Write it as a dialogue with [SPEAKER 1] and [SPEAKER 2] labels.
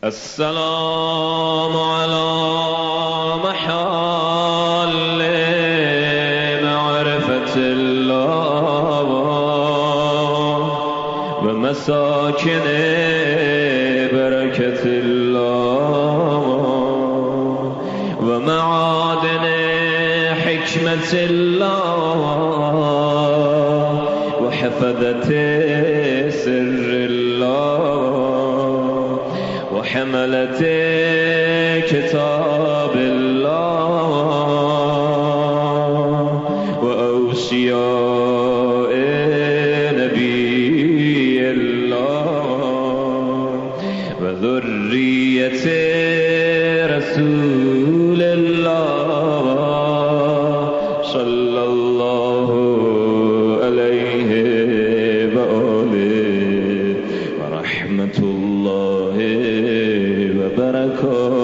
[SPEAKER 1] السلام على محل معرفة الله ومساكن بركة الله ومعادن حكمة الله وحفظة سر الله وحملة كتاب الله وأوصياء نبي الله وذرية رسول الله صلى الله عليه وآله ورحمة الله وبركاته.